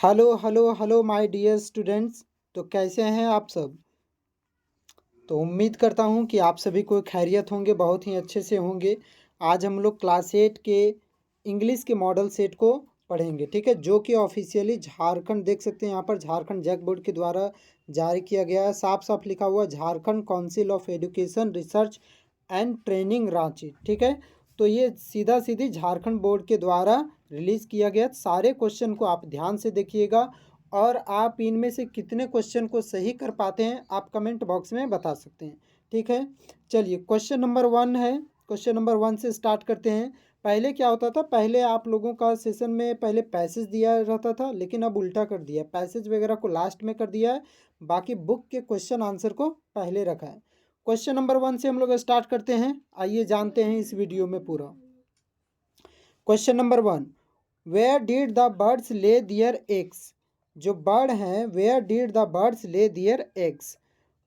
Hello hello hello my dear students. तो कैसे हैं आप सब। तो उम्मीद करता हूं कि आप सभी को खैरियत होंगे, बहुत ही अच्छे से होंगे। आज हम लोग क्लास 8 के इंग्लिश के मॉडल सेट को पढ़ेंगे, ठीक है, जो कि ऑफिशियली झारखंड, देख सकते हैं यहाँ पर झारखंड जैक बोर्ड के द्वारा जारी किया गया है। साफ साफ लिखा हुआ Jharkhand council of education research and training Ranchi, ठीक है। तो ये सीधा सीधी झारखंड बोर्ड के द्वारा रिलीज़ किया गया। सारे क्वेश्चन को आप ध्यान से देखिएगा और आप इनमें से कितने क्वेश्चन को सही कर पाते हैं आप कमेंट बॉक्स में बता सकते हैं, ठीक है। चलिए क्वेश्चन नंबर 1 है। क्वेश्चन नंबर 1 से स्टार्ट करते हैं। पहले क्या होता था, पहले आप लोगों का सेशन में पहले पैसेज दिया रहता था, लेकिन अब उल्टा कर दिया, पैसेज वगैरह को लास्ट में कर दिया है, बाकी बुक के क्वेश्चन आंसर को पहले रखा है। क्वेश्चन नंबर 1 से हम लोग स्टार्ट करते हैं। आइए जानते हैं इस वीडियो में पूरा। Question number 1, where did the birds lay their eggs. जो बर्ड हैं, where did the birds lay their eggs.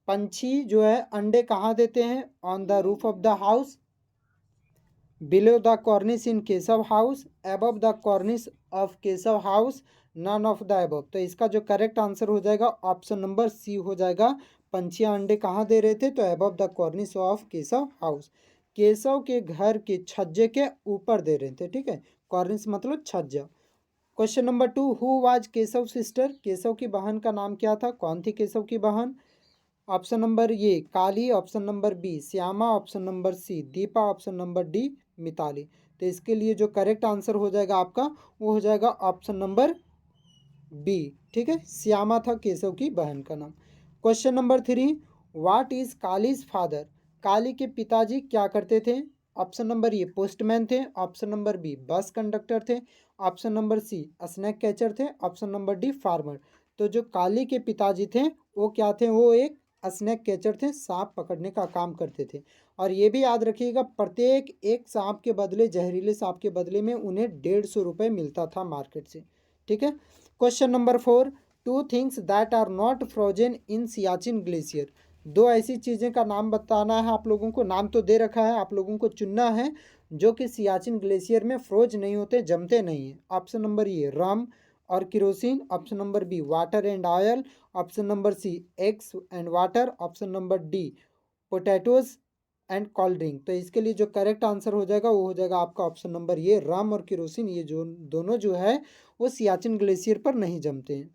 पंछी जो है अंडे कहाँ देते हैं, on the roof of the house, below the cornice in Keshav house, above the cornice of Keshav house, none of the above. तो इसका जो करेक्ट आंसर हो जाएगा ऑप्शन नंबर सी हो जाएगा। पंछियाँ अंडे कहाँ दे रहे थे, तो above the cornice of Keshav house, Keshav के घर के छज्जे के ऊपर दे रहे थे, ठीक है। कॉर्निस मतलब छज्जा। Question number 2, who was Keshav sister. Keshav की बहन का नाम क्या था, कौन थी केशव की बहन। Option number A Kali, option number B Shyama, option number C Deepa, option number D Mitali. तो इसके लिए जो करेक्ट आंसर हो जाएगा आपका, वो हो जाएगा ऑप्शन नंबर बी, ठीक है, श्यामा था केशव की बहन का नाम। Question number 3, what is Kali's father. Kali के पिताजी क्या करते थे। ऑप्शन नंबर ए पोस्टमैन थे, option number B bus conductor थे, option number C snake catcher थे, ऑप्शन नंबर डी फार्मर। तो जो काली के पिताजी थे वो क्या थे, वो एक स्नैक कैचर थे, सांप पकड़ने का काम करते थे। और ये भी याद रखिएगा, प्रत्येक एक सांप के बदले, जहरीले सांप के बदले में उन्हें 150 रुपये मिलता था मार्केट से, ठीक है। Question number 4, two things that are not frozen in Siachen glacier. दो ऐसी चीज़ें का नाम बताना है आप लोगों को, नाम तो दे रखा है, आप लोगों को चुनना है जो कि सियाचिन ग्लेशियर में फ्रोज नहीं होते, जमते नहीं हैं। ऑप्शन नंबर ए रम और kerosene, option number B water and oil, option number C eggs and water, option number D potatoes and cold drink. तो इसके लिए जो करेक्ट आंसर हो जाएगा वो हो जाएगा आपका ऑप्शन नंबर ये रम और किरोसिन। ये जो दोनों जो है वो सियाचिन ग्लेशियर पर नहीं जमते हैं।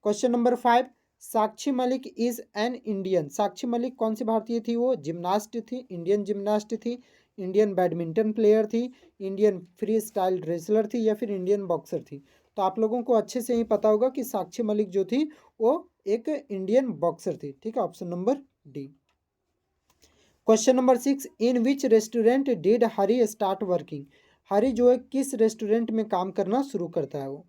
Question number 5, Sakshi Malik is an Indian. Sakshi Malik कौन सी भारतीय थी, वो जिम्नास्ट थी, इंडियन जिम्नास्ट थी, इंडियन बैडमिंटन प्लेयर थी, इंडियन फ्री स्टाइल रेसलर थी, या फिर इंडियन बॉक्सर थी। तो आप लोगों को अच्छे से ही पता होगा कि साक्षी मलिक जो थी वो एक इंडियन बॉक्सर थी, ठीक है, option number D. Question number 6, in which restaurant did Hari start working. Hari जो है किस रेस्टोरेंट में काम करना शुरू करता है, वो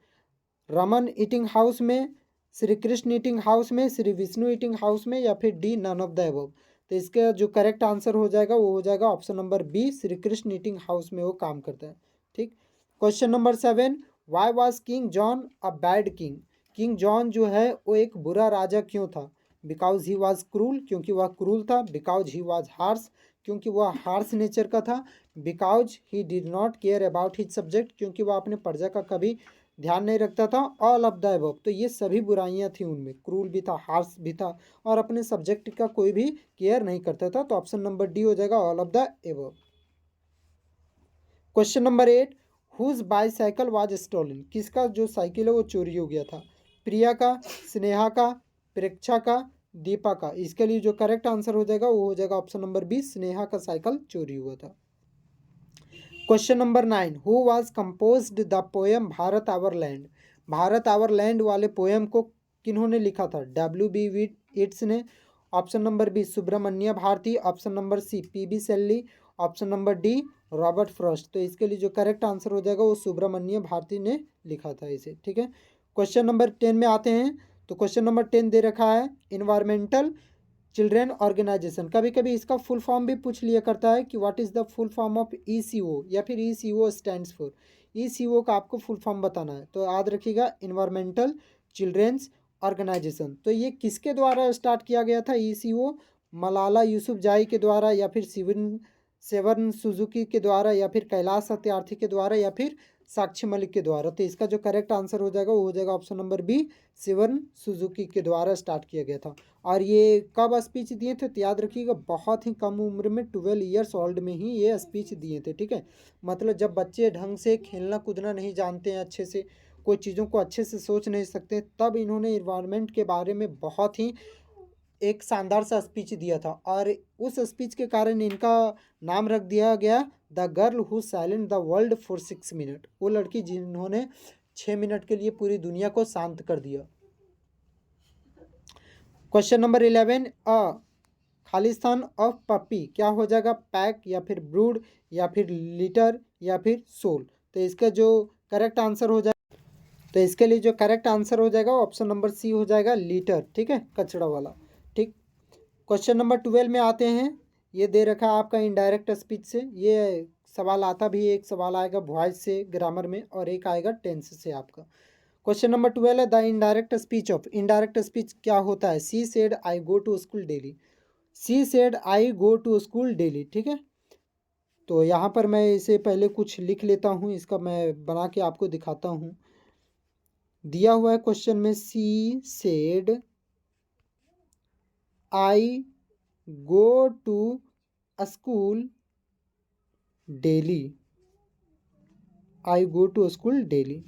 रमन ईटिंग हाउस में, श्री कृष्ण ईटिंग हाउस में, श्री विष्णु ईटिंग हाउस में, या फिर D none of the above. तो इसका जो करेक्ट आंसर हो जाएगा वो हो जाएगा option number B, Shri Krishna eating house में वो काम करता है, ठीक। Question number 7, why was King John a bad king. King John जो है वो एक बुरा राजा क्यों था। बिकॉज ही वॉज क्रूल, क्योंकि वह क्रूल था, बिकॉज ही वॉज हार्श, क्योंकि वह हार्श नेचर का था, because he did not care about his subject, क्योंकि वह अपने प्रजा का कभी ध्यान नहीं रखता था, ऑल ऑफ द अबव। तो ये सभी बुराइयां थी उनमें, क्रूल भी था, हार्श भी था, और अपने सब्जेक्ट का कोई भी केयर नहीं करता था। तो ऑप्शन नंबर डी हो जाएगा all of the above. Question number 8, whose bicycle was stolen. किसका जो साइकिल है वो चोरी हो गया था। प्रिया का, स्नेहा का, प्रेक्षा का, दीपा का। इसके लिए जो करेक्ट आंसर हो जाएगा वो हो जाएगा ऑप्शन नंबर बी, स्नेहा का साइकिल चोरी हुआ था। Question number 9, who was composed the poem Bharat our land. Bharat our land वाले पोएम को किन्होंने लिखा था, W.B. येट्स ने, option number B Subramanya Bharati, option number C P.B. Shelley, option number D Robert Frost. तो इसके लिए जो करेक्ट आंसर हो जाएगा वो सुब्रमण्य भारती ने लिखा था इसे, ठीक है। क्वेश्चन नंबर 10 में आते हैं। तो क्वेश्चन नंबर 10 दे रखा है, इन्वायरमेंटल चिल्ड्रेन ऑर्गेनाइजेशन। कभी कभी इसका फुल फॉर्म भी पूछ लिया करता है कि what is the full form of ECO, या फिर ECO स्टैंड्स फॉर। ECO का आपको फुल फॉर्म बताना है, तो याद रखिएगा इन्वायरमेंटल चिल्ड्रेंस ऑर्गेनाइजेशन। तो ये किसके द्वारा स्टार्ट किया गया था ECO, मलाला यूसुफजाई के द्वारा, या फिर सेवन सुजुकी के द्वारा, या फिर कैलाश सत्यार्थी के द्वारा, या फिर साक्षी मलिक के द्वारा। तो इसका जो करेक्ट आंसर हो जाएगा वो हो जाएगा option number B, Shivan Suzuki के द्वारा स्टार्ट किया गया था। और ये कब स्पीच दिए थे तो याद रखिएगा, बहुत ही कम उम्र में 12 ईयर्स ओल्ड में ही ये स्पीच दिए थे। ठीक है, मतलब जब बच्चे ढंग से खेलना कूदना नहीं जानते हैं, अच्छे से कोई चीज़ों को अच्छे से सोच नहीं सकते, तब इन्होंने इन्वायरमेंट के बारे में बहुत ही एक शानदार सा स्पीच दिया था। और उस स्पीच के कारण इनका नाम रख दिया गया the girl who silent the world for 6 minute. वो लड़की जिन्होंने 6 मिनट के लिए पूरी दुनिया को शांत कर दिया। क्वेश्चन नंबर 11, खालिस्तान ऑफ पप्पी क्या हो जाएगा, पैक या फिर ब्रूड या फिर लीटर या फिर सोल। तो इसका जो करेक्ट आंसर हो जाएगा, तो इसके लिए जो करेक्ट आंसर हो जाएगा ऑप्शन नंबर सी हो जाएगा, लीटर। ठीक है, कचड़ा वाला। ठीक, क्वेश्चन नंबर 12 में आते हैं। ये दे रखा है आपका इनडायरेक्ट स्पीच से। ये सवाल आता भी, एक सवाल आएगा वॉइस से ग्रामर में और एक आएगा टेंस से आपका। क्वेश्चन नंबर 12 है the indirect speech of. Indirect speech क्या होता है, she said I go to school daily. She said I go to school daily. ठीक है, तो यहाँ पर मैं इसे पहले कुछ लिख लेता हूँ, इसका मैं बना के आपको दिखाता हूँ। दिया हुआ है क्वेश्चन में, she said I go to school daily. I go to school daily.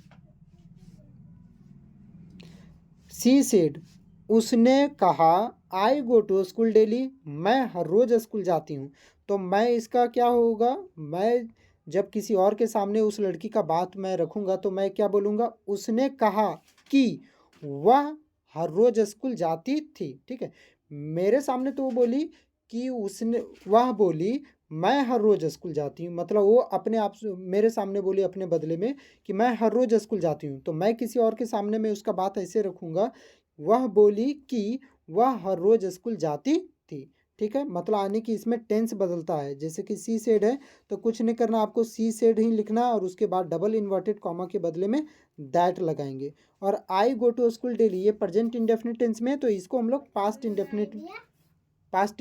She said उसने कहा, I go to school daily मैं हर रोज स्कूल जाती हूँ। तो मैं इसका क्या होगा, मैं जब किसी और के सामने उस लड़की का बात मैं रखूँगा तो मैं क्या बोलूँगा, उसने कहा कि वह हर रोज स्कूल जाती थी। ठीक है, मेरे सामने तो वो बोली कि उसने, वह बोली मैं हर रोज स्कूल जाती हूँ, मतलब वो अपने आप मेरे सामने बोली अपने बदले में कि मैं हर रोज स्कूल जाती हूँ। तो मैं किसी और के सामने में उसका बात ऐसे रखूँगा, वह बोली कि वह हर रोज स्कूल जाती थी। ठीक है, मतलब आने की इसमें टेंस बदलता है। जैसे कि सी सेड है तो कुछ नहीं करना, आपको सी सेड ही लिखना और उसके बाद डबल इन्वर्टेड कॉमा के बदले में दैट लगाएंगे। और आई गो टू स्कूल डेली ये प्रेजेंट इंडेफिनिट टेंस में है, तो इसको हम लोग पास्ट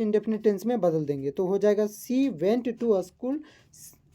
इंडेफिनिट टेंस में बदल देंगे। तो हो जाएगा सी वेंट टू स्कूल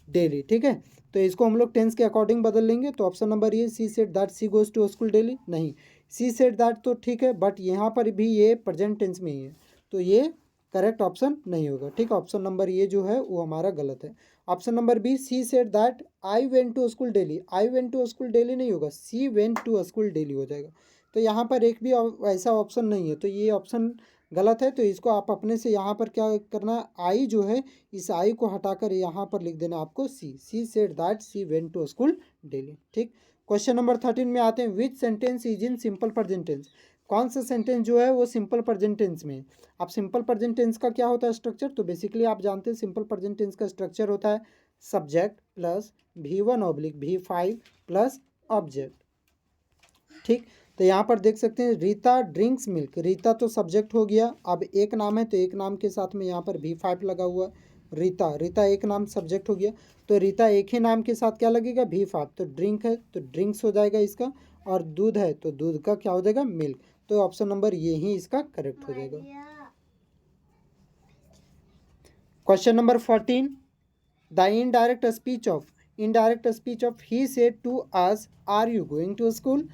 डेली। ठीक है, तो इसको हम लोग टेंस के अकॉर्डिंग बदल लेंगे। तो ऑप्शन नंबर ये, she said that she goes to school daily, नहीं, सी सेड दैट तो ठीक है, बट यहाँ पर भी ये प्रेजेंट टेंस में ही है, तो ये करेक्ट ऑप्शन नहीं होगा। ठीक, ऑप्शन नंबर ये जो है वो हमारा गलत है। Option number B, she said that I went to school daily. I went to school daily नहीं होगा, she went to school daily हो जाएगा। तो यहाँ पर एक भी ऐसा ऑप्शन नहीं है, तो ये ऑप्शन गलत है। तो इसको आप अपने से यहाँ पर क्या करना, आई जो है इस आई को हटाकर यहाँ पर लिख देना आपको C. She said that she went to school daily. ठीक, क्वेश्चन नंबर 13 में आते हैं। Which sentence is in simple present tense. कौन सा सेंटेंस जो है वो सिंपल प्रेजेंट टेंस में है। अब सिंपल प्रेजेंट टेंस का क्या होता है स्ट्रक्चर, तो बेसिकली आप जानते हैं सिंपल प्रेजेंट टेंस का स्ट्रक्चर होता है subject plus V1/V5 plus object. ठीक, तो यहाँ पर देख सकते हैं रीता ड्रिंक्स मिल्क। रीता तो सब्जेक्ट हो गया, अब एक नाम है तो एक नाम के साथ में यहाँ पर V5 लगा हुआ है। रीता, रीता एक नाम सब्जेक्ट हो गया, तो रीता एक ही नाम के साथ क्या लगेगा, V5। तो ड्रिंक है तो ड्रिंक्स हो जाएगा इसका, और दूध है तो दूध का क्या हो जाएगा, मिल्क। तो ऑप्शन नंबर ये ही इसका करेक्ट हो जाएगा। Question number 14, the indirect speech of he said to us are you going to school.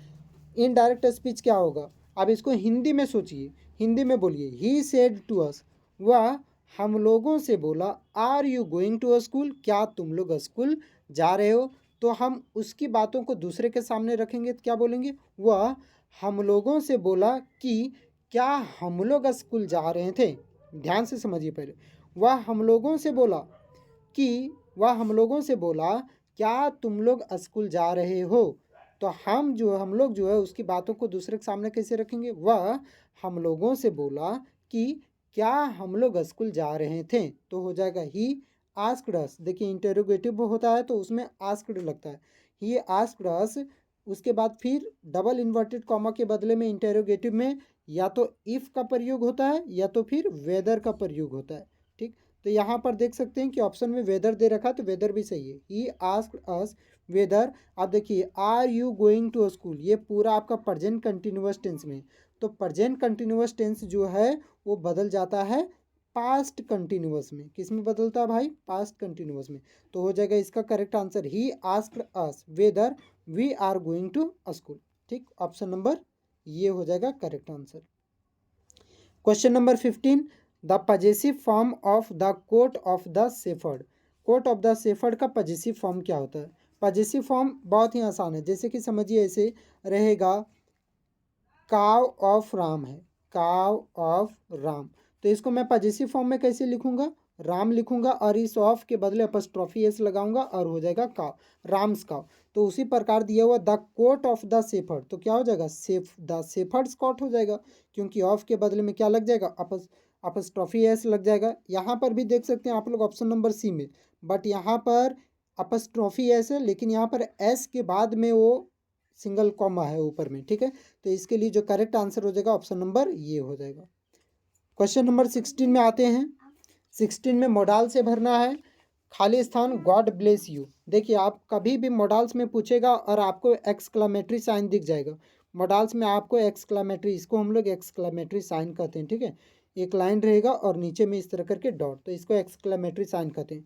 Indirect speech क्या होगा, अब इसको हिंदी में सोचिए, हिंदी में बोलिए। ही सेड टू अस, वह हम लोगों से बोला, are you going to school, क्या तुम लोग स्कूल जा रहे हो। तो हम उसकी बातों को दूसरे के सामने रखेंगे तो क्या बोलेंगे, वह हम लोगों से बोला कि क्या हम लोग स्कूल जा रहे थे। ध्यान से समझिए पहले, वह हम लोगों से बोला कि वह हम लोगों से बोला क्या तुम लोग स्कूल जा रहे हो। तो हम लोग जो है उसकी बातों को दूसरे के सामने कैसे रखेंगे, वह हम लोगों से बोला कि क्या हम लोग स्कूल जा रहे थे। तो हो जाएगा ही आस्क्ड अस। देखिए इंटेरोगेटिव होता है तो उसमें आस्क्ड लगता है, ही आस्क्ड अस। उसके बाद फिर डबल इन्वर्टेड कॉमा के बदले में इंटेरोगेटिव में या तो इफ़ का प्रयोग होता है या तो फिर वेदर का प्रयोग होता है। ठीक, तो यहाँ पर देख सकते हैं कि ऑप्शन में वेदर दे रखा है तो वेदर भी सही है। He asked us whether. आप देखिए are you going to school, ये पूरा आपका प्रेजेंट कंटिन्यूअस टेंस में, तो प्रेजेंट कंटिन्यूअस टेंस जो है वो बदल जाता है पास्ट कंटिन्यूअस में। किस में बदलता है भाई? पास्ट कंटिन्यूअस में। तो हो जाएगा इसका correct answer he asked us whether we are going to school. ठीक, ऑप्शन नंबर ये हो जाएगा correct answer. Question number 15, the possessive form of the coat of the shepherd. Coat of the shepherd का पजेसिव फॉर्म क्या होता है? Possessive form बहुत ही आसान है, जैसे कि समझिए ऐसे रहेगा, काव ऑफ राम है, काव ऑफ राम। तो इसको मैं पजेसिव फॉर्म में कैसे लिखूंगा? राम लिखूंगा और इस ऑफ के बदले अपस्ट्रॉफी एस लगाऊंगा और हो जाएगा काव, राम्स काव। तो उसी प्रकार दिया हुआ the coat of the shepherd, तो क्या हो जाएगा? द शेफर्ड्स कोट हो जाएगा, क्योंकि ऑफ के बदले में क्या लग जाएगा? अपस्ट्रॉफी एस लग जाएगा। यहाँ पर भी देख सकते हैं आप लोग ऑप्शन नंबर सी में, बट यहाँ पर अपस्ट्रॉफी एस है, लेकिन यहाँ पर एस के बाद में वो सिंगल कॉमा है ऊपर में। ठीक है, तो इसके लिए जो करेक्ट आंसर हो जाएगा ऑप्शन नंबर ये हो जाएगा। क्वेश्चन नंबर 16 में आते हैं। 16 में मोडाल से भरना है, खाली स्थान गॉड ब्लेस यू। देखिए आप कभी भी मोडाल्स में पूछेगा और आपको एक्सक्लामेटरी साइन दिख जाएगा। मोडाल्स में आपको एक्सक्लामेटरी, इसको हम लोग एक्सक्लामेटरी साइन कहते हैं। ठीक है, एक लाइन रहेगा और नीचे में इस तरह करके डॉट, तो इसको एक्सक्लामेटरी साइन कहते हैं।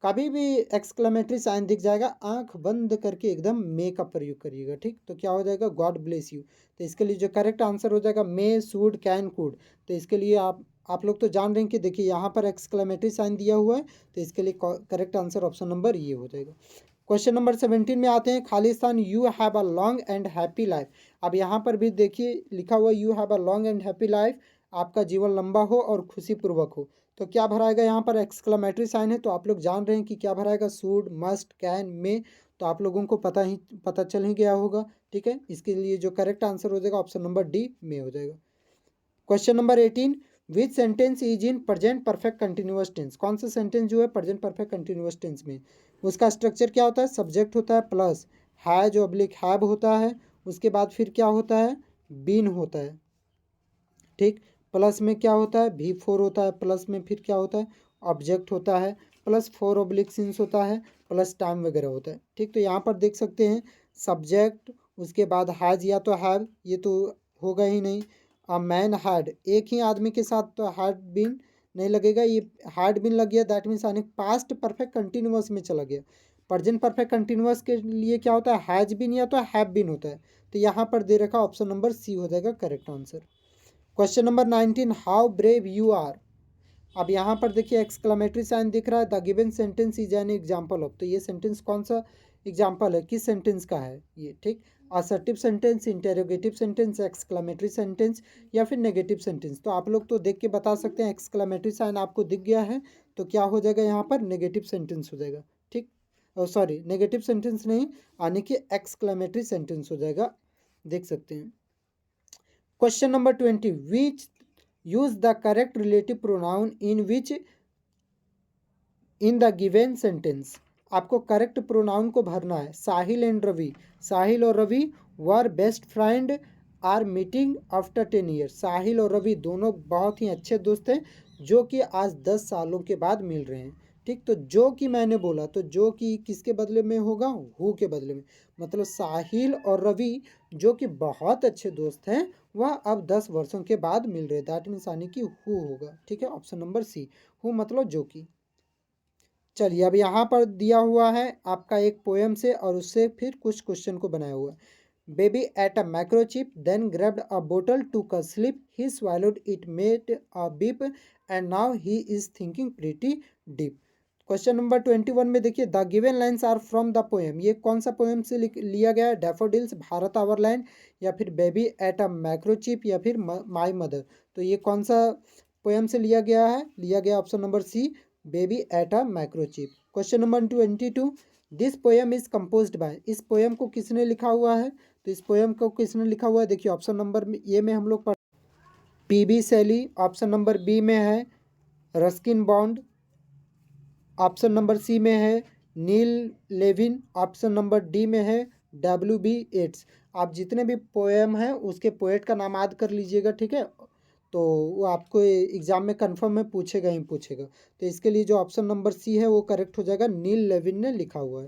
कभी भी एक्सक्लेमेटरी साइन दिख जाएगा, आंख बंद करके एकदम मे का प्रयोग करिएगा। ठीक, तो क्या हो जाएगा? God bless you. तो इसके लिए जो करेक्ट आंसर हो जाएगा मे, शुड, कैन, कुड। तो इसके लिए आप लोग तो जान रहे हैं कि देखिए यहाँ पर एक्सक्लेमेटरी साइन दिया हुआ है, तो इसके लिए करेक्ट आंसर ऑप्शन नंबर ये हो जाएगा। क्वेश्चन नंबर 17 में आते हैं, खाली स्थान you have a long and happy life. अब यहाँ पर भी देखिए लिखा हुआ you have a long and happy life, आपका जीवन लंबा हो और खुशीपूर्वक हो। तो क्या भराएगा? यहाँ पर एक्सक्लेमेटरी साइन है, तो आप लोग जान रहे हैं कि क्या भराएगा? शुड, मस्ट, कैन, मे। तो आप लोगों को पता चल ही गया होगा। ठीक है, इसके लिए जो करेक्ट आंसर हो जाएगा ऑप्शन नंबर डी में हो जाएगा। Question number 18, which sentence is in present perfect continuous tense. कौन सा सेंटेंस जो है प्रेजेंट परफेक्ट कंटिन्यूअस टेंस में? उसका स्ट्रक्चर क्या होता है? सब्जेक्ट होता है प्लस है जो ऑब्लिक हैव होता है, उसके बाद फिर क्या होता है? बीन होता है। ठीक, प्लस में क्या होता है? V4 होता है, प्लस में फिर क्या होता है? ऑब्जेक्ट होता है, प्लस 4 ऑब्लिक सिंस होता है, प्लस टाइम वगैरह होता है। ठीक, तो यहाँ पर देख सकते हैं सब्जेक्ट, उसके बाद हैज़ या तो हैव, ये तो होगा ही नहीं। अ मैन हैड, एक ही आदमी के साथ तो हैड बीन नहीं लगेगा, ये हैड बीन लग गया, दैट मीन्स आने पास्ट परफेक्ट कंटिन्यूअस में चला गया। प्रेजेंट परफेक्ट कंटिन्यूअस के लिए क्या होता है? हैज बीन या तो हैव बीन होता है। तो यहाँ पर दे रखा ऑप्शन नंबर सी हो जाएगा correct answer. Question number 19, how brave you are. अब यहाँ पर देखिए एक्सक्लेमेटरी साइन दिख रहा है, the given sentence is an example of. तो ये सेंटेंस कौन सा एग्जाम्पल है? किस सेंटेंस का है ये? ठीक, assertive sentence, interrogative sentence, exclamatory sentence या फिर नेगेटिव सेंटेंस। तो आप लोग तो देख के बता सकते हैं, एक्सक्लेमेटरी साइन आपको दिख गया है तो क्या हो जाएगा? यहाँ पर नेगेटिव सेंटेंस हो जाएगा। ठीक, और सॉरी नेगेटिव सेंटेंस नहीं, यानी कि एक्सक्लेमेटरी सेंटेंस हो जाएगा, देख सकते हैं। Question number 20, which use the correct relative pronoun in which in the given sentence. आपको करेक्ट प्रोनाउन को भरना है। साहिल एंड रवि, साहिल और Ravi were best friend are meeting after 10 years. Sahil और रवि दोनों बहुत ही अच्छे दोस्त हैं जो कि आज 10 सालों के बाद मिल रहे हैं। ठीक, तो जो कि मैंने बोला, तो जो कि किसके बदले में होगा? हु के बदले में। मतलब साहिल और रवि जो कि बहुत अच्छे दोस्त हैं वह अब 10 वर्षों के बाद मिल रहे, दैट मीन्स यानी कि हु होगा। ठीक है, ऑप्शन नंबर सी, हु मतलब जो कि। चलिए अब यहाँ पर दिया हुआ है आपका एक पोएम से और उससे फिर कुछ क्वेश्चन को बनाया हुआ है। Baby ate a microchip then grabbed a bottle to क slip, he swallowed it, made a beep and now he is thinking pretty deep। Question number 21 में देखिए, the given lines are from the poem. ये कौन सा poem से लिया गया है? डैफोडिल्स, भारत आवर लैंड, या फिर बेबी एट अ माइक्रोचिप, या फिर माई मदर। तो ये कौन सा पोएम से लिया गया है? लिया गया option number C, baby ate a microchip. Question number 22, this poem is composed by. इस पोएम को किसने लिखा हुआ है? तो इस पोएम को किसने लिखा हुआ है? देखिए ऑप्शन नंबर ए में हम लोग पढ़, पी.बी. शैली। ऑप्शन नंबर बी में है Ruskin Bond. Option number C में है Neal Levin. Option number D में है W.B. येट्स। आप जितने भी पोएम हैं उसके पोएट का नाम याद कर लीजिएगा। ठीक है, तो वो आपको एग्जाम में कंफर्म में पूछेगा ही पूछेगा। तो इसके लिए जो ऑप्शन नंबर सी है वो करेक्ट हो जाएगा, नील लेविन ने लिखा हुआ है।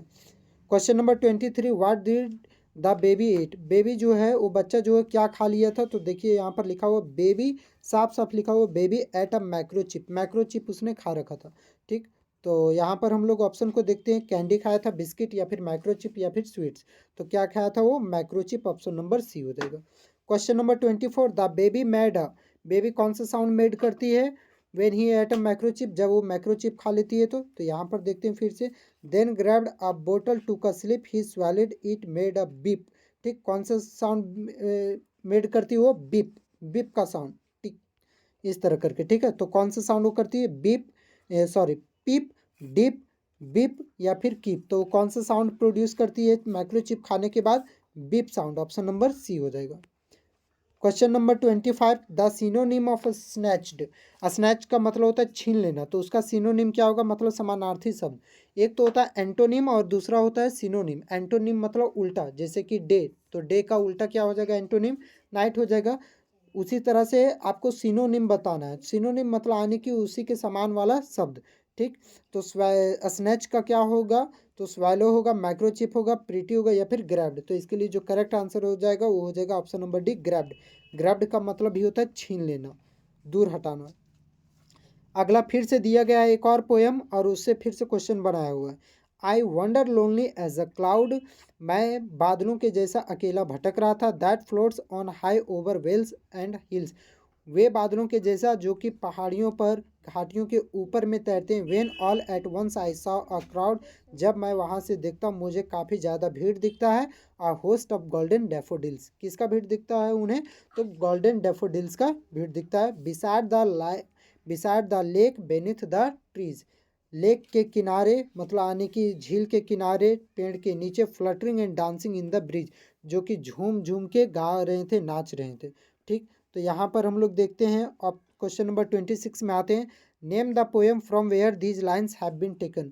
Question number 23, what did the baby eight, baby जो है वो बच्चा जो है क्या खा लिया था, तो देखिए यहाँ पर लिखा हुआ बेबी, साफ साफ लिखा हुआ बेबी एट अ मैक्रोचिप, मैक्रोचिप उसने खा रखा था। ठीक, तो यहाँ पर हम लोग ऑप्शन को देखते हैं, कैंडी खाया था, बिस्किट, या फिर माइक्रोचिप, या फिर स्वीट्स। तो क्या खाया था वो, मैक्रोचिप, ऑप्शन नंबर सी हो जाएगा। Question number 24, the baby made a, baby कौन सा साउंड मेड करती है वेन ही एट अ मैक्रोचिप, जब वो मैक्रोचिप खा लेती है। तो यहाँ पर देखते हैं फिर से, then grabbed a bottle to a slip he swallowed it made a beep. ठीक, कौन सा साउंड मेड करती है वो, बीप, बीप का साउंड। ठीक, इस तरह करके, ठीक है। तो कौन सा साउंड वो करती है, बीप, सॉरी, पीप, डिप, बिप, या फिर कीप। तो कौन सा साउंड प्रोड्यूस करती है माइक्रोचिप खाने के बाद, beep sound, option number C हो जाएगा। Question number 25, the synonym of snatched, snatch का मतलब होता है छीन लेना, तो उसका सिनोनिम क्या होगा, मतलब समानार्थी शब्द। एक तो होता है एंटोनिम और दूसरा होता है सिनोनिम। एंटोनिम मतलब उल्टा, जैसे कि डे, तो डे का उल्टा क्या हो जाएगा, एंटोनिम, नाइट हो जाएगा। उसी तरह से आपको सिनोनिम बताना है, सिनोनिम मतलब आने की उसी के समान वाला शब्द। ठीक, तो स्नैच का क्या होगा, तो स्वैलो होगा, माइक्रोचिप होगा, प्रीटी होगा, या फिर ग्रैब्ड। तो इसके लिए जो करेक्ट आंसर हो जाएगा वो हो जाएगा option number D, grabbed. Grabbed का मतलब भी होता है छीन लेना, दूर हटाना। अगला फिर से दिया गया है एक और पोयम, और उससे फिर से क्वेश्चन बनाया हुआ है। I wonder lonely as a cloud, मैं बादलों के जैसा अकेला भटक रहा था, that floats on high over vales and hills, वे बादलों के जैसा जो कि पहाड़ियों पर, घाटियों के ऊपर में तैरते हैं। When all at once I saw a crowd, जब मैं वहाँ से देखता हूँ मुझे काफ़ी ज़्यादा भीड़ दिखता है। A host of golden daffodils, किसका भीड़ दिखता है उन्हें, तो गोल्डन डेफोडिल्स का भीड़ दिखता है। Beside the lake beneath the trees, lake के किनारे मतलब आने की झील के किनारे, पेड़ के नीचे, fluttering and dancing in the bridge, जो कि झूम झूम के गा रहे थे, नाच रहे थे। ठीक, तो यहाँ पर हम लोग देखते हैं। अब क्वेश्चन नंबर 26 में आते हैं, name the poem from where these lines have been taken,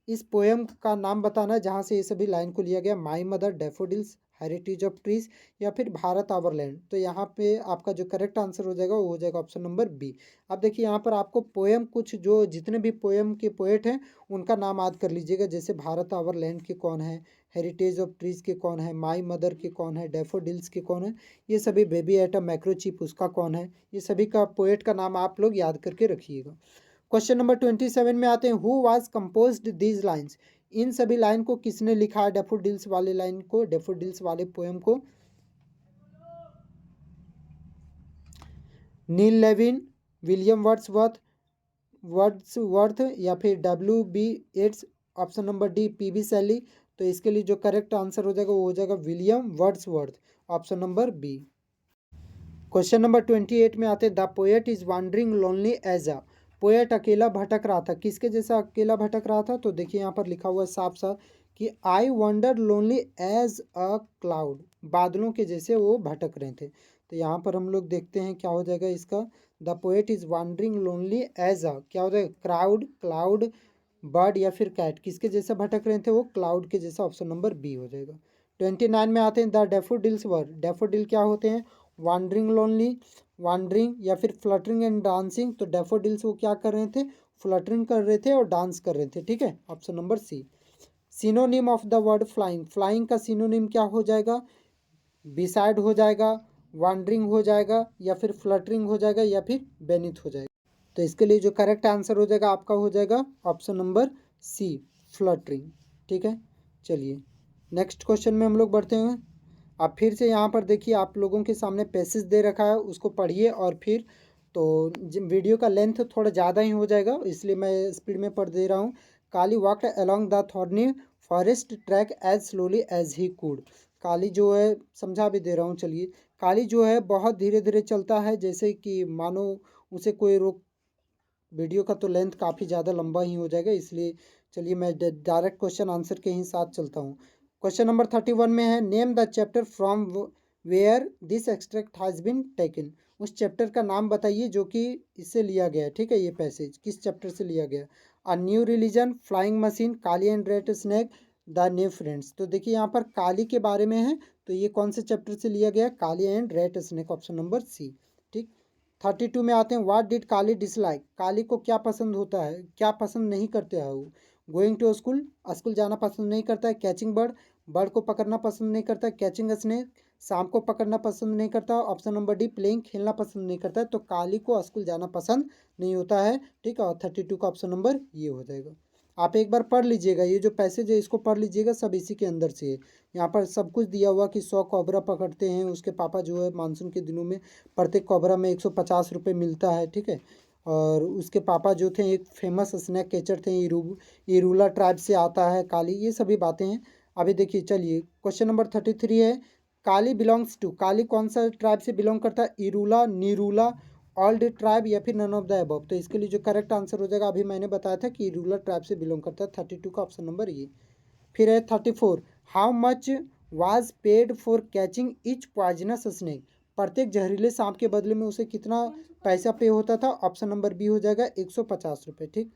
इस पोएम का नाम बताना है जहाँ से ये सभी लाइन को लिया गया। My mother, daffodils, heritage of trees, या फिर भारत आवर लैंड। तो यहाँ पे आपका जो करेक्ट आंसर हो जाएगा वो हो जाएगा ऑप्शन नंबर बी। अब देखिए यहाँ पर आपको पोएम, कुछ जो जितने भी पोएम के पोएट हैं उनका नाम याद कर लीजिएगा, जैसे भारत आवर लैंड के कौन है, हेरिटेज ऑफ ट्रीज के कौन है, माई मदर के कौन है, डेफोडिल्स के कौन है, ये सभी, बेबी एट अ मैक्रोचिप उसका कौन है, ये सभी का पोएट का नाम आप लोग याद करके रखिएगा। क्वेश्चन नंबर 27 में आते हैं, who was composed these lines, इन सभी लाइन को किसने लिखा है, डेफोडिल्स वाले लाइन को, डेफोडिल्स वाले पोएम को। नील लेविन, विलियम वर्ड्सवर्थ, या फिर W.B. Yeats, option number D, P.B. Shelley. तो इसके लिए जो करेक्ट आंसर हो जाएगा वो हो जाएगा William Wordsworth, option number B. Question number 28 में आते हैं, the poet is wandering lonely as a, poet अकेला भटक रहा था, किसके जैसा अकेला भटक रहा था, तो देखिए यहाँ पर लिखा हुआ है साफ साफ कि I wonder lonely as a cloud, बादलों के जैसे वो भटक रहे थे। तो यहाँ पर हम लोग देखते हैं क्या हो जाएगा इसका, the poet is wandering lonely as a, क्या हो जाएगा, क्राउड, क्लाउड, बर्ड, या फिर कैट, किसके जैसा भटक रहे थे वो, क्लाउड के जैसा, ऑप्शन नंबर बी हो जाएगा। 29 में आते हैं, द डेफोडिल्स वर, डेफोडिल क्या होते हैं, वॉन्डरिंग लोनली, वॉन्डरिंग, या फिर फ्लटरिंग एंड डांसिंग। तो डेफोडिल्स वो क्या कर रहे थे, फ्लटरिंग कर रहे थे और डांस कर रहे थे। ठीक है, option number C. Synonym of the word flying, flying का सिनोनिम क्या हो जाएगा, बिसाइड हो जाएगा, वॉन्डरिंग हो जाएगा, या फिर फ्लटरिंग हो जाएगा, या फिर बेनिथ हो जाएगा। तो इसके लिए जो करेक्ट आंसर हो जाएगा आपका हो जाएगा ऑप्शन नंबर सी, फ्लटरिंग। ठीक है, चलिए नेक्स्ट क्वेश्चन में हम लोग बढ़ते हैं। आप फिर से यहाँ पर देखिए, आप लोगों के सामने पैसेज दे रखा है, उसको पढ़िए, और फिर तो वीडियो का लेंथ थोड़ा ज़्यादा ही हो जाएगा, इसलिए मैं स्पीड में पढ़ दे रहा हूँ। Kali walked along the thorny forest track as slowly as he could, Kali जो है, समझा भी दे रहा हूँ, चलिए। काली जो है बहुत धीरे धीरे चलता है, जैसे कि मानो उसे कोई रोक, वीडियो का तो लेंथ काफ़ी ज़्यादा लंबा ही हो जाएगा, इसलिए चलिए मैं डायरेक्ट क्वेश्चन आंसर के ही साथ चलता हूँ। क्वेश्चन नंबर 31 में है, name the chapter from where this extract has been taken, उस चैप्टर का नाम बताइए जो कि इससे लिया गया है। ठीक है, ये पैसेज किस चैप्टर से लिया गया, a new religion, flying machine, Kali and red snack, the new friends. तो देखिए यहाँ पर काली के बारे में है, तो ये कौन से चैप्टर से लिया गया, Kali and red snake, option number C. ठीक, 32 में आते हैं, what did Kali dislike, Kali को क्या पसंद होता है, क्या पसंद नहीं करते हैं वो, गोइंग टू स्कूल, स्कूल जाना पसंद नहीं करता है, कैचिंग बर्ड, बर्ड को पकड़ना पसंद नहीं करता, कैचिंग स्नेक सांप को पकड़ना पसंद नहीं करता, ऑप्शन नंबर डी प्लेइंग खेलना पसंद नहीं करता है। तो काली को स्कूल जाना पसंद नहीं होता है, ठीक है। और 32 का ऑप्शन नंबर ये हो जाएगा। आप एक बार पढ़ लीजिएगा, ये जो पैसेज है इसको पढ़ लीजिएगा, सब इसी के अंदर से है। यहाँ पर सब कुछ दिया हुआ कि 100 कोबरा पकड़ते हैं, उसके पापा जो है मानसून के दिनों में प्रत्येक कोबरा में 150 रुपये मिलता है, ठीक है। और उसके पापा जो थे एक फेमस स्नैक कैचर थे, इरूला ट्राइब से आता है काली, ये सभी बातें हैं। अभी देखिए चलिए क्वेश्चन नंबर 33 है, काली बिलोंग्स टू, काली कौन सा ट्राइब से बिलोंग करता है, इरूला, निरूला, ऑल्ड ट्राइब या फिर नन ऑफ द अबव। तो इसके लिए जो करेक्ट आंसर हो जाएगा, अभी मैंने बताया था कि इरूला ट्राइब से बिलोंग करता है, 32 का ऑप्शन नंबर ये। फिर है 34, how much was paid for catching etch poisonous snake, प्रत्येक जहरीले सांप के बदले में उसे कितना पैसा पे होता था, ऑप्शन नंबर बी हो जाएगा 150 रुपये, ठीक।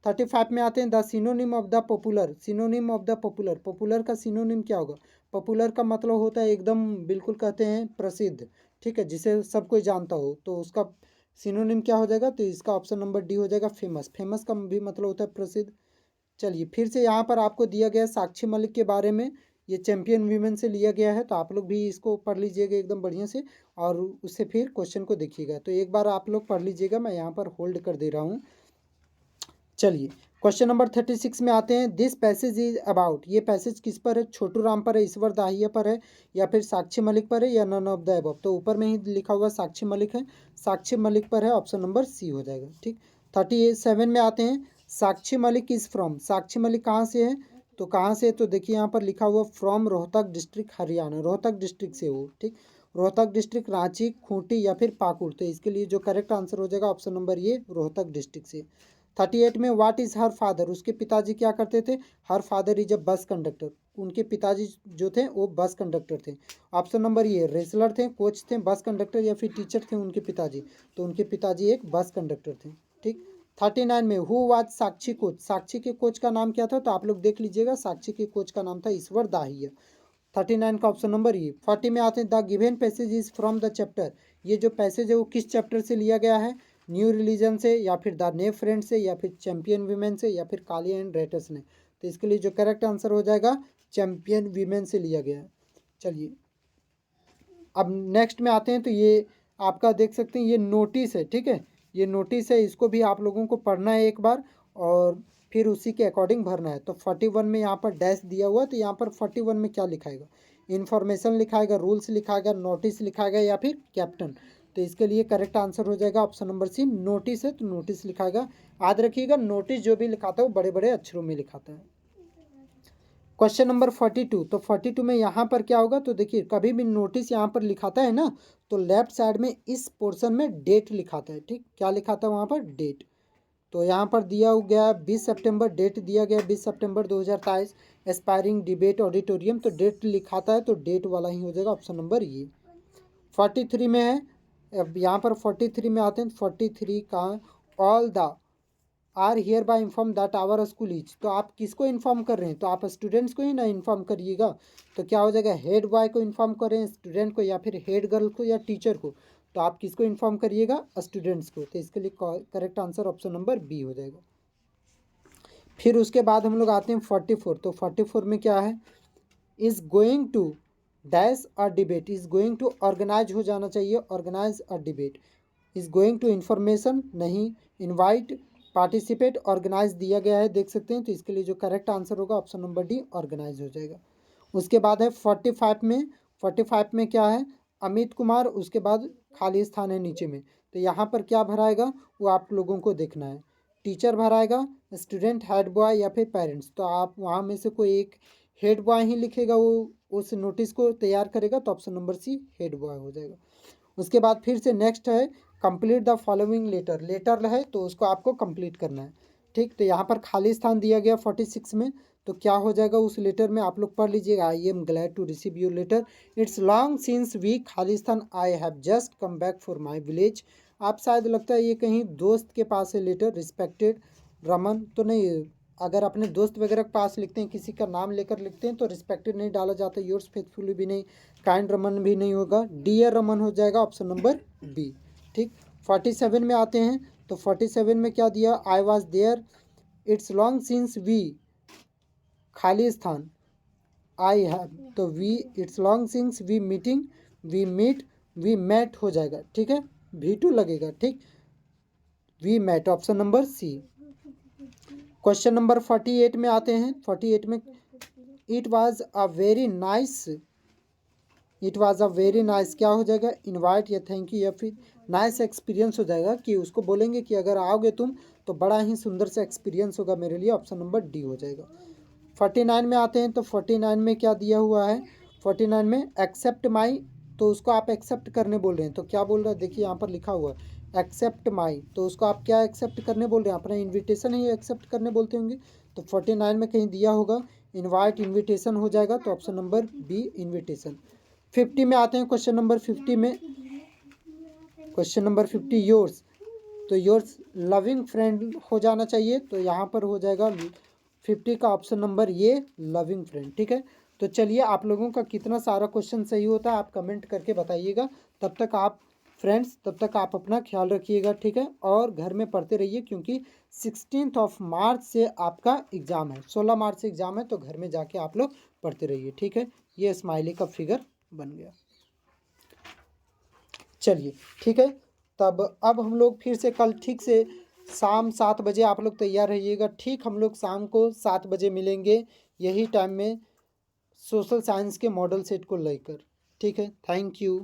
35 में आते हैं, the synonym of the popular, synonym of the popular, popular का सिनोनिम क्या होगा। पॉपुलर का मतलब होता है एकदम बिल्कुल कहते हैं प्रसिद्ध, ठीक है, जिसे सब कोई जानता हो, तो उसका सिनोनिम क्या हो जाएगा। तो इसका ऑप्शन नंबर डी हो जाएगा फेमस, फेमस का भी मतलब होता है प्रसिद्ध। चलिए फिर से यहाँ पर आपको दिया गया साक्षी मलिक के बारे में, ये चैंपियन वीमेन से लिया गया है, तो आप लोग भी इसको पढ़ लीजिएगा एकदम बढ़िया से, और उससे फिर क्वेश्चन को देखिएगा। तो एक बार आप लोग पढ़ लीजिएगा, मैं यहाँ पर होल्ड कर दे रहा हूँ। चलिए क्वेश्चन नंबर 36 में आते हैं, दिस पैसेज इज अबाउट, ये पैसेज किस पर है, छोटू राम पर है, ईश्वर दाहिया पर है, या फिर साक्षी मलिक पर है, या नन ऑफ द अबव। तो ऊपर में ही लिखा हुआ साक्षी मलिक है, साक्षी मलिक पर है, ऑप्शन नंबर सी हो जाएगा, ठीक। 37 में आते हैं, साक्षी मलिक इज़ फ्रॉम, साक्षी मलिक कहाँ से है, तो कहाँ से, तो देखिए यहाँ पर लिखा हुआ from Rohtak district Haryana, Rohtak district से हो, ठीक। रोहतक डिस्ट्रिक्ट, रांची, खूंटी या फिर पाकुड़। तो इसके लिए जो करेक्ट आंसर हो जाएगा ऑप्शन नंबर ये, रोहतक डिस्ट्रिक्ट से। 38 में व्हाट इज़ हर फादर, उसके पिताजी क्या करते थे, her father is a bus conductor, उनके पिताजी जो थे वो बस कंडक्टर थे। ऑप्शन नंबर ये, रेसलर थे, कोच थे, बस कंडक्टर या फिर टीचर थे उनके पिताजी, तो उनके पिताजी एक बस कंडक्टर थे, ठीक। 39 में हु वाज साक्षी कोच, साक्षी के कोच का नाम क्या था, तो आप लोग देख लीजिएगा, साक्षी के कोच का नाम था ईश्वर दाहिया, 39 का ऑप्शन नंबर ये। 40 में आते हैं, the given passage is from the chapter, ये जो पैसेज है वो किस चैप्टर से लिया गया है, न्यू रिलीजन से, या फिर द ने फ्रेंड से, या फिर चैंपियन वीमेन से, या फिर काली एंड रेटस ने। तो इसके लिए जो करेक्ट आंसर हो जाएगा चैंपियन वीमेन से लिया गया है। चलिए अब नेक्स्ट में आते हैं, तो ये आपका देख सकते हैं ये नोटिस है, ठीक है, ये नोटिस है, इसको भी आप लोगों को पढ़ना है एक बार, और फिर उसी के अकॉर्डिंग भरना है। तो 41 में यहाँ पर डैश दिया हुआ, तो यहाँ पर 41 में क्या लिखाएगा, इन्फॉर्मेशन लिखाएगा, रूल्स लिखाएगा, नोटिस लिखाएगा, या फिर कैप्टन। तो इसके लिए करेक्ट आंसर हो जाएगा ऑप्शन नंबर सी, नोटिस है, तो नोटिस लिखाएगा। याद रखिएगा नोटिस जो भी लिखाता है वो बड़े बड़े अक्षरों में लिखाता है। क्वेश्चन नंबर 42, तो 42 में यहाँ पर क्या होगा, तो देखिए कभी भी नोटिस यहाँ पर लिखाता है ना, तो लेफ्ट साइड में इस पोर्शन में डेट लिखाता है, ठीक, क्या लिखाता है वहाँ पर, डेट। तो यहाँ पर दिया गया 20 सितंबर, डेट दिया गया 20 सितंबर 2023, एस्पायरिंग डिबेट ऑडिटोरियम, तो डेट लिखाता है, तो डेट वाला ही हो जाएगा ऑप्शन नंबर ये। 43 में है, अब यहाँ पर 43 में आते हैं, 43 का all the are hereby inform that our school is, तो आप किसको इन्फॉर्म कर रहे हैं, तो आप स्टूडेंट्स को ही ना इन्फॉर्म करिएगा। तो क्या हो जाएगा, हेड बॉय को इन्फॉर्म करें, स्टूडेंट को, या फिर हेड गर्ल को, या टीचर को। तो आप किसको इन्फॉर्म करिएगा, स्टूडेंट्स को। तो इसके लिए correct answer option number B हो जाएगा। फिर उसके बाद हम लोग आते हैं 44, तो 44 में क्या है, is going to dash a debate, is going to organize हो जाना चाहिए, organize a debate, is going to information नहीं, इनवाइट, पार्टिसिपेट, ऑर्गेनाइज दिया गया है, देख सकते हैं। तो इसके लिए जो करेक्ट आंसर होगा ऑप्शन नंबर डी, ऑर्गेनाइज हो जाएगा। उसके बाद है 45 में, 45 में क्या है, अमित कुमार, उसके बाद खाली स्थान है नीचे में, तो यहाँ पर क्या भराएगा वो आप लोगों को देखना है, टीचर भराएगा, स्टूडेंट, हेड बॉय, या फिर पेरेंट्स। तो आप वहाँ में से कोई एक हेड बॉय ही लिखेगा, वो उस नोटिस को तैयार करेगा, तो option number C head boy हो जाएगा। उसके बाद फिर से नेक्स्ट है complete the following letter, letter है तो उसको आपको कंप्लीट करना है, ठीक। तो यहाँ पर खाली स्थान दिया गया 46 में, तो क्या हो जाएगा उस लेटर में, आप लोग पढ़ लीजिएगा, I am glad to receive your letter, it's long since we, खाली स्थान, I have just come back for my village. आप शायद लगता है ये कहीं दोस्त के पास है लेटर, रिस्पेक्टेड रमन, तो नहीं, अगर अपने दोस्त वगैरह के पास लिखते हैं, किसी का नाम लेकर लिखते हैं, तो रिस्पेक्टेड नहीं डाला जाता, योर्स फेथफुली भी नहीं, काइंड रमन भी नहीं होगा, डियर रमन हो जाएगा ऑप्शन नंबर बी, ठीक। 47 में आते हैं, तो 47 में क्या दिया, I was there, it's long since we, खाली स्थान, आई हैव, तो we it's long since we meeting, we meet, we met हो जाएगा, ठीक है, V2 लगेगा, ठीक, we met, option number C. Question number 48 में आते हैं। 48 में it was a very nice, it was a very nice क्या हो जाएगा, इनवाइट या थैंक यू या फिर नाइस एक्सपीरियंस हो जाएगा, कि उसको बोलेंगे कि अगर आओगे तुम तो बड़ा ही सुंदर सा एक्सपीरियंस होगा मेरे लिए, ऑप्शन नंबर डी हो जाएगा। 49 में आते हैं। तो 49 में क्या दिया हुआ है, 49 में एक्सेप्ट माई, तो उसको आप एक्सेप्ट करने बोल रहे हैं, तो क्या बोल रहा है, देखिए यहाँ पर लिखा हुआ है एक्सेप्ट माई, तो उसको आप क्या एक्सेप्ट करने बोल रहे हैं, अपना इन्विटेशन ही एक्सेप्ट करने बोलते होंगे। तो 49 में कहीं दिया होगा इनवाइट, इन्विटेशन हो जाएगा, तो ऑप्शन नंबर बी इन्विटेशन। 50 में आते हैं। क्वेश्चन नंबर 50 में, क्वेश्चन नंबर 50 योर्स, तो योर्स लविंग फ्रेंड हो जाना चाहिए, तो यहाँ पर हो जाएगा 50 का ऑप्शन नंबर ये लविंग फ्रेंड, ठीक है। तो चलिए आप लोगों का कितना सारा क्वेश्चन सही होता है आप कमेंट करके बताइएगा। तब तक आप फ्रेंड्स, तब तक आप अपना ख्याल रखिएगा, ठीक है, और घर में पढ़ते रहिए, क्योंकि 16 मार्च से आपका एग्ज़ाम है, 16 मार्च से एग्ज़ाम है, तो घर में जाके आप लोग पढ़ते रहिए, ठीक है। ये स्माइली का फिगर बन गया। चलिए ठीक है, तब अब हम लोग फिर से कल ठीक से शाम 7 बजे आप लोग तैयार रहिएगा, ठीक, हम लोग शाम को 7 बजे मिलेंगे यही टाइम में सोशल साइंस के मॉडल सेट को लेकर, ठीक है। Thank you.